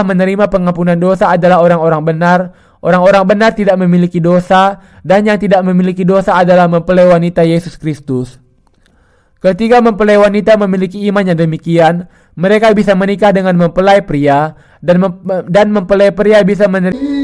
Menerima pengampunan dosa adalah orang-orang benar. Orang-orang benar tidak memiliki dosa, dan yang tidak memiliki dosa adalah mempelai wanita Yesus Kristus. Ketika mempelai wanita memiliki iman yang demikian, mereka bisa menikah dengan mempelai pria, dan mempelai pria bisa menerima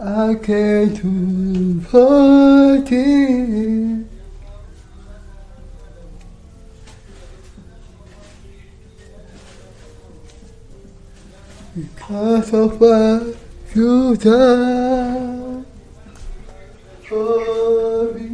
I came to party. Because of what you done for me.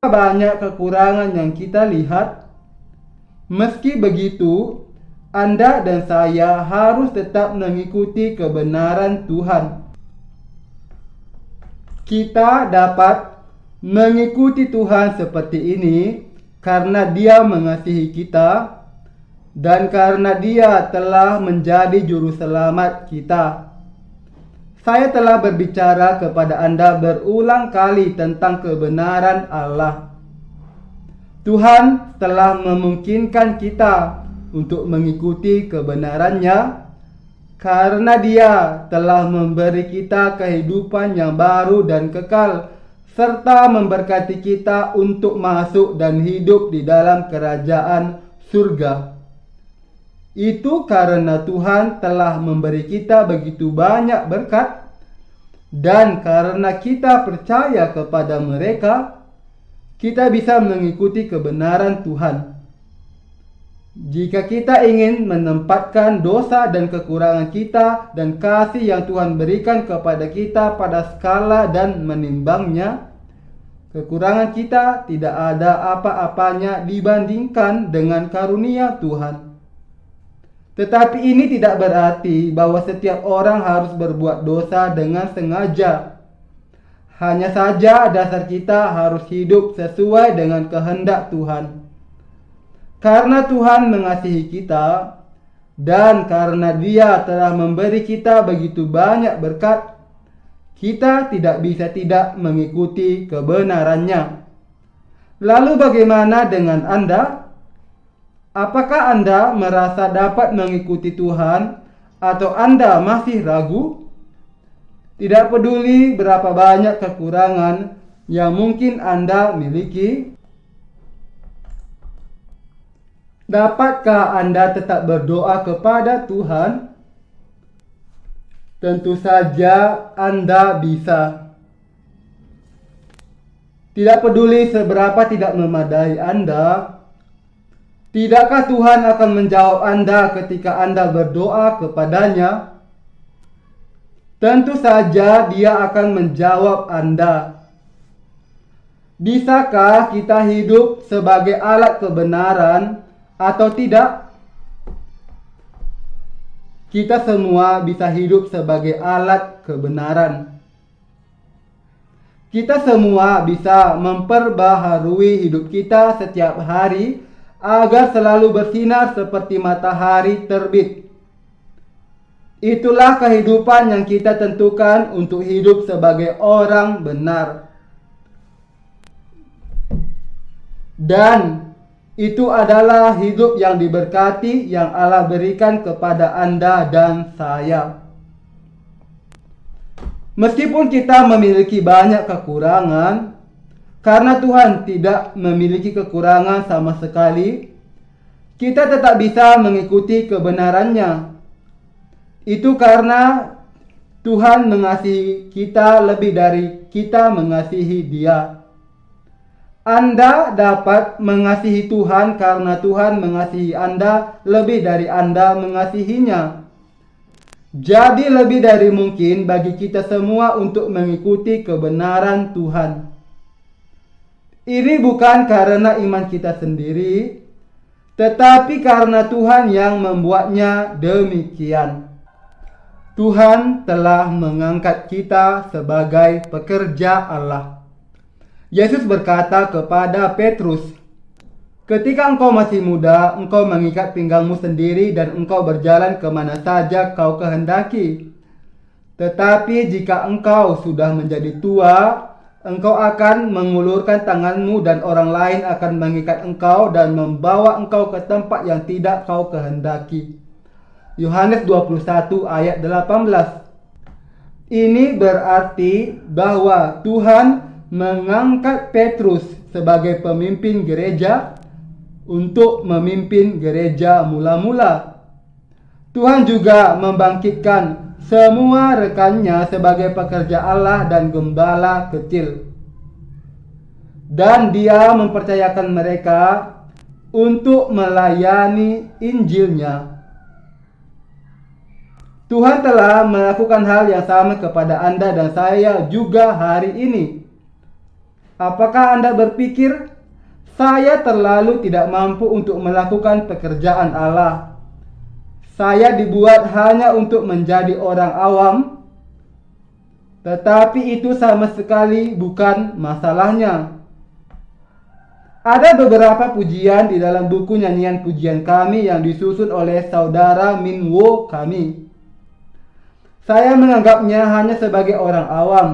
banyak kekurangan yang kita lihat. Meski begitu, Anda dan saya harus tetap mengikuti kebenaran Tuhan. Kita dapat mengikuti Tuhan seperti ini karena Dia mengasihi kita dan karena Dia telah menjadi juru selamat kita. Saya telah berbicara kepada Anda berulang kali tentang kebenaran Allah. Tuhan telah memungkinkan kita untuk mengikuti kebenarannya karena Dia telah memberi kita kehidupan yang baru dan kekal, serta memberkati kita untuk masuk dan hidup di dalam kerajaan surga. Itu karena Tuhan telah memberi kita begitu banyak berkat, dan karena kita percaya kepada mereka, kita bisa mengikuti kebenaran Tuhan. Jika kita ingin menempatkan dosa dan kekurangan kita dan kasih yang Tuhan berikan kepada kita pada skala dan menimbangnya, kekurangan kita tidak ada apa-apanya dibandingkan dengan karunia Tuhan. Tetapi ini tidak berarti bahwa setiap orang harus berbuat dosa dengan sengaja. Hanya saja dasar kita harus hidup sesuai dengan kehendak Tuhan. Karena Tuhan mengasihi kita dan karena Dia telah memberi kita begitu banyak berkat, kita tidak bisa tidak mengikuti kebenarannya. Lalu bagaimana dengan Anda? Apakah Anda merasa dapat mengikuti Tuhan atau Anda masih ragu? Tidak peduli berapa banyak kekurangan yang mungkin Anda miliki, dapatkah Anda tetap berdoa kepada Tuhan? Tentu saja Anda bisa. Tidak peduli seberapa tidak memadai Anda, tidakkah Tuhan akan menjawab Anda ketika Anda berdoa kepadanya? Tentu saja Dia akan menjawab Anda. Bisakah kita hidup sebagai alat kebenaran atau tidak? Kita semua bisa hidup sebagai alat kebenaran. Kita semua bisa memperbaharui hidup kita setiap hari agar selalu bersinar seperti matahari terbit. Itulah kehidupan yang kita tentukan untuk hidup sebagai orang benar. Dan itu adalah hidup yang diberkati yang Allah berikan kepada Anda dan saya. Meskipun kita memiliki banyak kekurangan, karena Tuhan tidak memiliki kekurangan sama sekali, kita tetap bisa mengikuti kebenarannya. Itu karena Tuhan mengasihi kita lebih dari kita mengasihi Dia. Anda dapat mengasihi Tuhan karena Tuhan mengasihi Anda lebih dari Anda mengasihinya. Jadi lebih dari mungkin bagi kita semua untuk mengikuti kebenaran Tuhan. Ini bukan karena iman kita sendiri, tetapi karena Tuhan yang membuatnya demikian. Tuhan telah mengangkat kita sebagai pekerja Allah. Yesus berkata kepada Petrus, "Ketika engkau masih muda, engkau mengikat pinggangmu sendiri dan engkau berjalan kemana saja kau kehendaki. Tetapi jika engkau sudah menjadi tua, engkau akan mengulurkan tanganmu dan orang lain akan mengikat engkau dan membawa engkau ke tempat yang tidak kau kehendaki." Yohanes 21 ayat 18. Ini berarti bahwa Tuhan mengangkat Petrus sebagai pemimpin gereja untuk memimpin gereja mula-mula. Tuhan juga membangkitkan semua rekannya sebagai pekerja Allah dan gembala kecil. Dan Dia mempercayakan mereka untuk melayani Injilnya. Tuhan telah melakukan hal yang sama kepada Anda dan saya juga hari ini. Apakah Anda berpikir, saya terlalu tidak mampu untuk melakukan pekerjaan Allah? Saya dibuat hanya untuk menjadi orang awam? Tetapi itu sama sekali bukan masalahnya. Ada beberapa pujian di dalam buku nyanyian pujian kami yang disusun oleh saudara Min Wo kami. Saya menganggapnya hanya sebagai orang awam.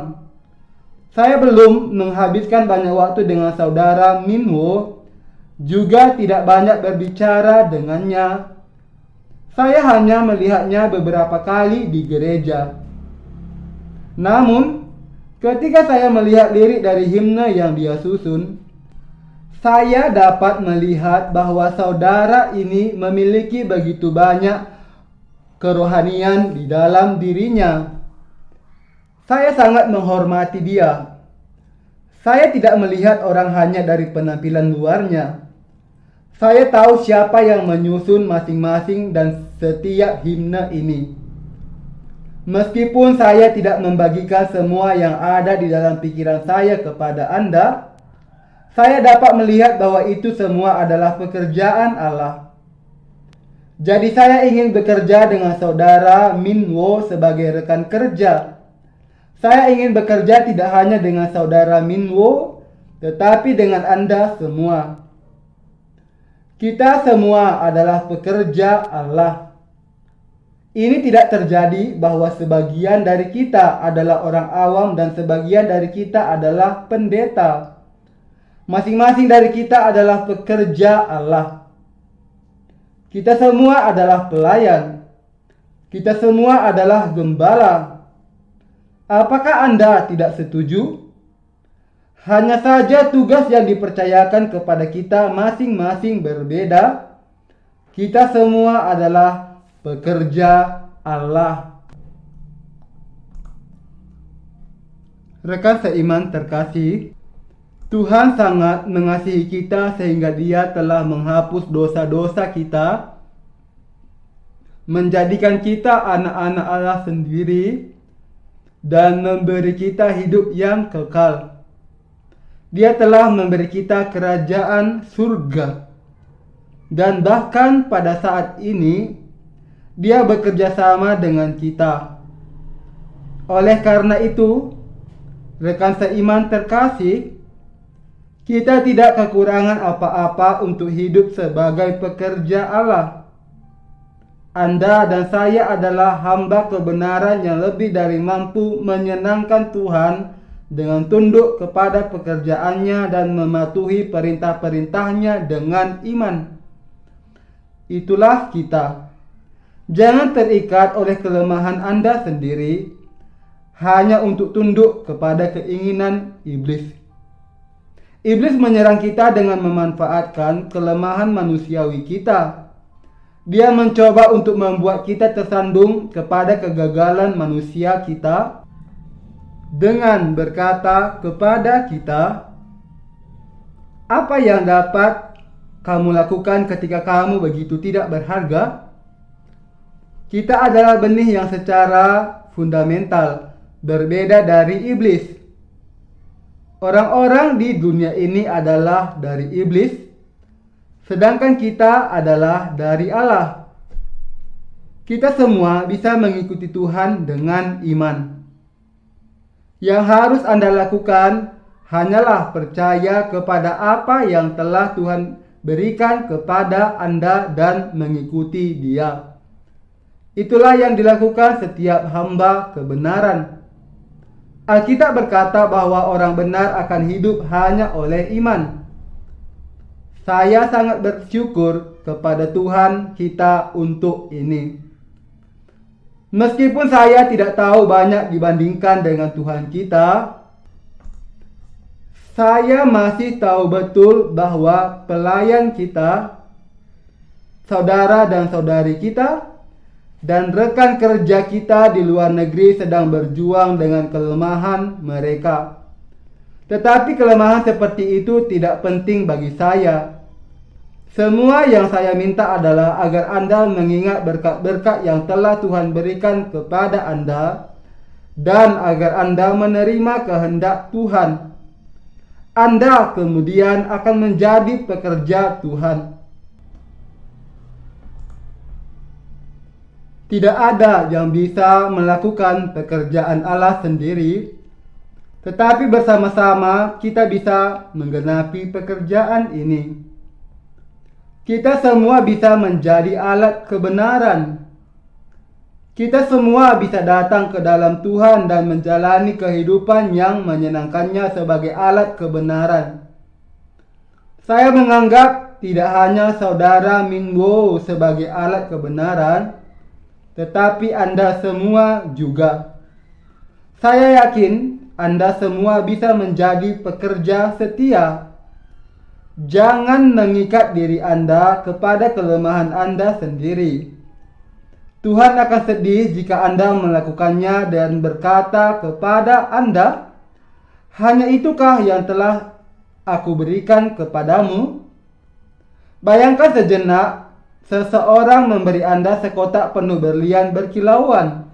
Saya belum menghabiskan banyak waktu dengan saudara Min Wo, juga tidak banyak berbicara dengannya. Saya hanya melihatnya beberapa kali di gereja. Namun, ketika saya melihat lirik dari himne yang dia susun, saya dapat melihat bahwa saudara ini memiliki begitu banyak kerohanian di dalam dirinya. Saya sangat menghormati dia. Saya tidak melihat orang hanya dari penampilan luarnya. Saya tahu siapa yang menyusun masing-masing dan setiap himne ini. Meskipun saya tidak membagikan semua yang ada di dalam pikiran saya kepada Anda, saya dapat melihat bahwa itu semua adalah pekerjaan Allah. Jadi saya ingin bekerja dengan saudara Min Wo sebagai rekan kerja. Saya ingin bekerja tidak hanya dengan saudara Min Wo, tetapi dengan Anda semua. Kita semua adalah pekerja Allah. Ini tidak terjadi bahwa sebagian dari kita adalah orang awam dan sebagian dari kita adalah pendeta. Masing-masing dari kita adalah pekerja Allah. Kita semua adalah pelayan. Kita semua adalah gembala. Apakah Anda tidak setuju? Hanya saja tugas yang dipercayakan kepada kita masing-masing berbeda. Kita semua adalah pekerja Allah. Rekan seiman terkasih, Tuhan sangat mengasihi kita sehingga Dia telah menghapus dosa-dosa kita, menjadikan kita anak-anak Allah sendiri, dan memberi kita hidup yang kekal. Dia telah memberi kita kerajaan surga. Dan bahkan pada saat ini, Dia bekerja sama dengan kita. Oleh karena itu, rekan seiman terkasih, kita tidak kekurangan apa-apa untuk hidup sebagai pekerja Allah. Anda dan saya adalah hamba kebenaran yang lebih dari mampu menyenangkan Tuhan dengan tunduk kepada pekerjaannya dan mematuhi perintah-perintahnya dengan iman. Itulah kita. Jangan terikat oleh kelemahan Anda sendiri hanya untuk tunduk kepada keinginan iblis. Iblis menyerang kita dengan memanfaatkan kelemahan manusiawi kita. Dia mencoba untuk membuat kita tersandung kepada kegagalan manusia kita dengan berkata kepada kita, "Apa yang dapat kamu lakukan ketika kamu begitu tidak berharga?" Kita adalah benih yang secara fundamental berbeda dari iblis. Orang-orang di dunia ini adalah dari iblis, sedangkan kita adalah dari Allah. Kita semua bisa mengikuti Tuhan dengan iman. Yang harus Anda lakukan hanyalah percaya kepada apa yang telah Tuhan berikan kepada Anda dan mengikuti Dia. Itulah yang dilakukan setiap hamba kebenaran. Alkitab berkata bahwa orang benar akan hidup hanya oleh iman. Saya sangat bersyukur kepada Tuhan kita untuk ini. Meskipun saya tidak tahu banyak dibandingkan dengan Tuhan kita, saya masih tahu betul bahwa pelayan kita, saudara dan saudari kita, dan rekan kerja kita di luar negeri sedang berjuang dengan kelemahan mereka. Tetapi kelemahan seperti itu tidak penting bagi saya. Semua yang saya minta adalah agar Anda mengingat berkat-berkat yang telah Tuhan berikan kepada Anda, dan agar Anda menerima kehendak Tuhan. Anda kemudian akan menjadi pekerja Tuhan. Tidak ada yang bisa melakukan pekerjaan Allah sendiri, tetapi bersama-sama kita bisa menggenapi pekerjaan ini. Kita semua bisa menjadi alat kebenaran. Kita semua bisa datang ke dalam Tuhan dan menjalani kehidupan yang menyenangkannya sebagai alat kebenaran. Saya menganggap tidak hanya saudara Minwo sebagai alat kebenaran, tetapi Anda semua juga. Saya yakin Anda semua bisa menjadi pekerja setia. Jangan mengikat diri Anda kepada kelemahan Anda sendiri. Tuhan akan sedih jika Anda melakukannya dan berkata kepada Anda, "Hanya itukah yang telah aku berikan kepadamu?" Bayangkan sejenak, seseorang memberi Anda sekotak penuh berlian berkilauan.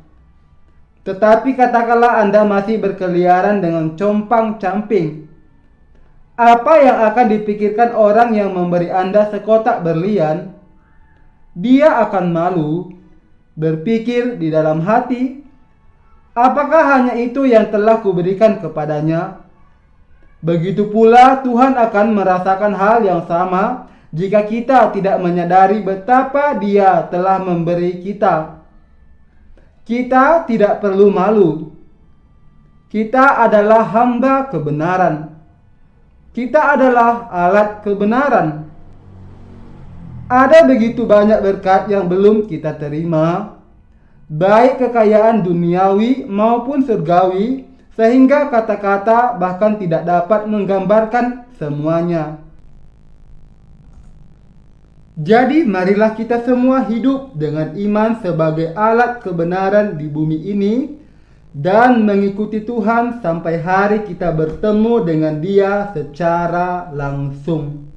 Tetapi katakanlah Anda masih berkeliaran dengan compang-camping. Apa yang akan dipikirkan orang yang memberi Anda sekotak berlian? Dia akan malu, berpikir di dalam hati, apakah hanya itu yang telah kuberikan kepadanya? Begitu pula Tuhan akan merasakan hal yang sama jika kita tidak menyadari betapa Dia telah memberi kita. Kita tidak perlu malu. Kita adalah hamba kebenaran. Kita adalah alat kebenaran. Ada begitu banyak berkat yang belum kita terima, baik kekayaan duniawi maupun surgawi, sehingga kata-kata bahkan tidak dapat menggambarkan semuanya. Jadi marilah kita semua hidup dengan iman sebagai alat kebenaran di bumi ini dan mengikuti Tuhan sampai hari kita bertemu dengan Dia secara langsung.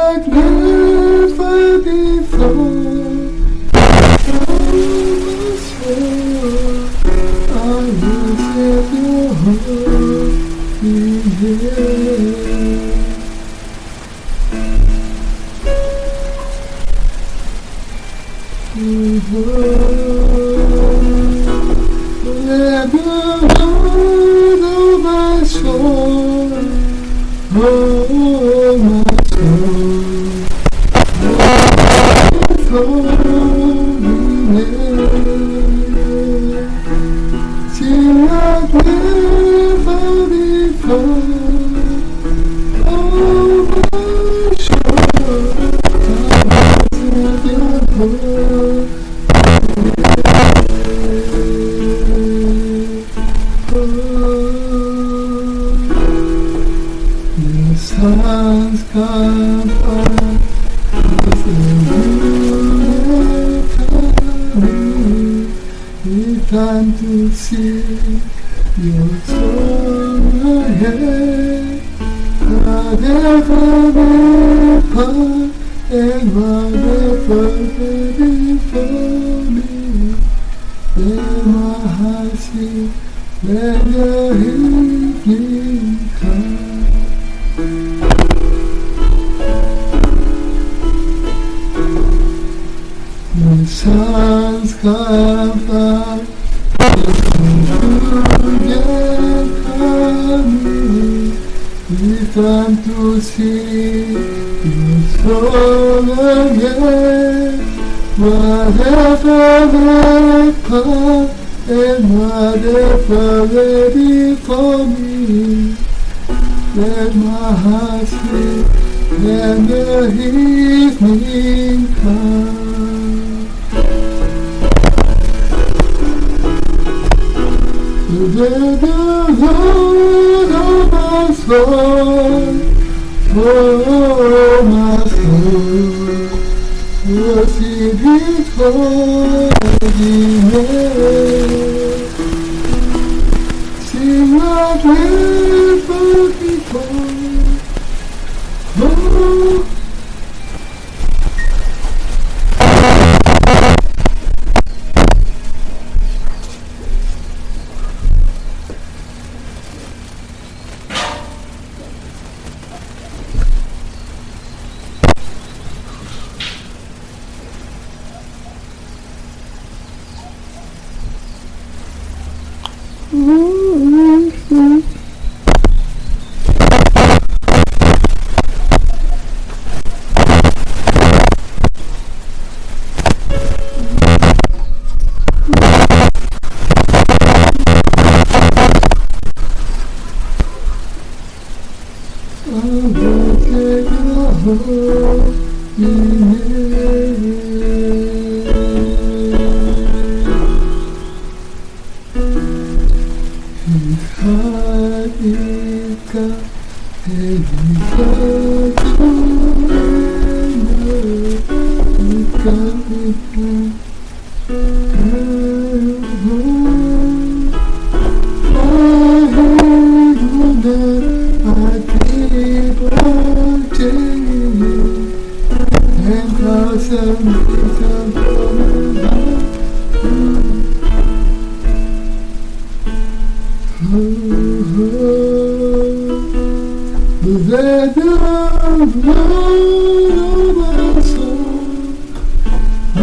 Like never before. Time to see your soul again. Whatever may part and whatever may before me, let my heart sing, let the evening come. The sun's come up. It's time to see your soul again. Whatever may come and whatever may before me, let my heart sing and the evening come. The Lord of my soul, oh my soul, worship His holy name. Sing like never before. Oh.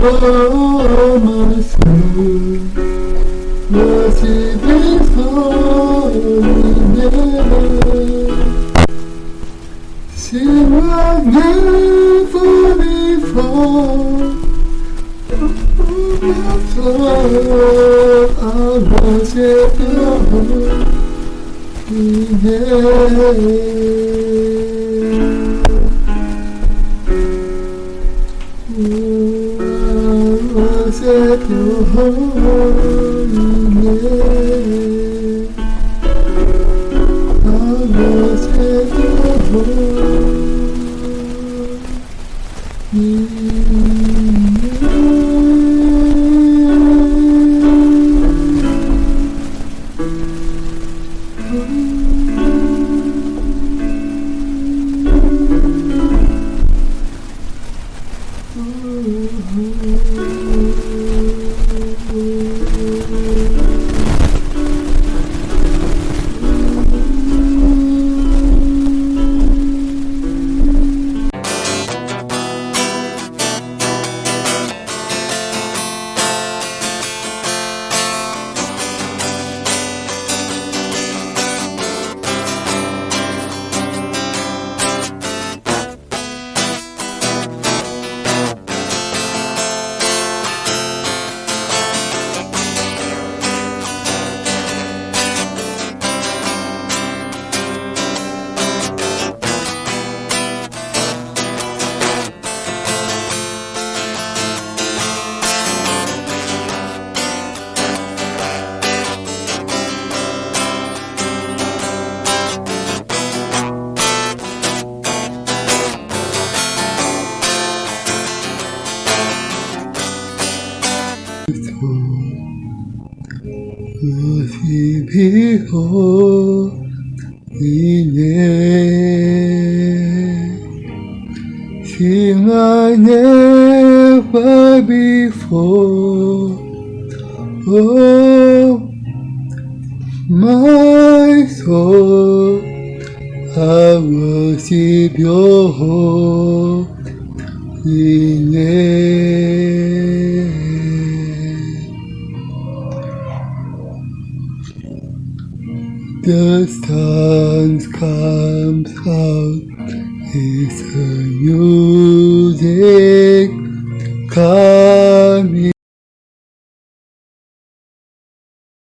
Oh, my soul, worship His holy name. Sing like never before. Oh, my soul, I worship Your holy name. Worship Your holy name. I worship Your holy name. Sing I never before. Oh, my soul, I worship your holy name. The sun comes out, it's a music coming.